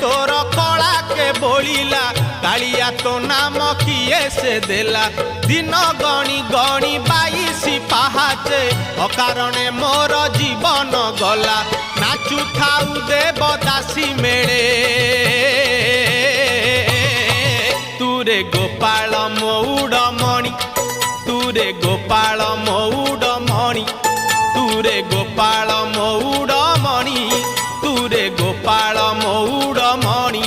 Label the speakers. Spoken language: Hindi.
Speaker 1: तोर कला के बोलिला कालिया तो नाम किए से देला दिन गणी गणी 22 पाहाचे अकारणे मोर जीवन गला नाचु थाउ देवदासी मेले तुरे गोपाल मौड़मणि तुरे गोपाल मौड़मणि तुरे गोपाल मौड़मणि तुरे गोपाल मौड़मणि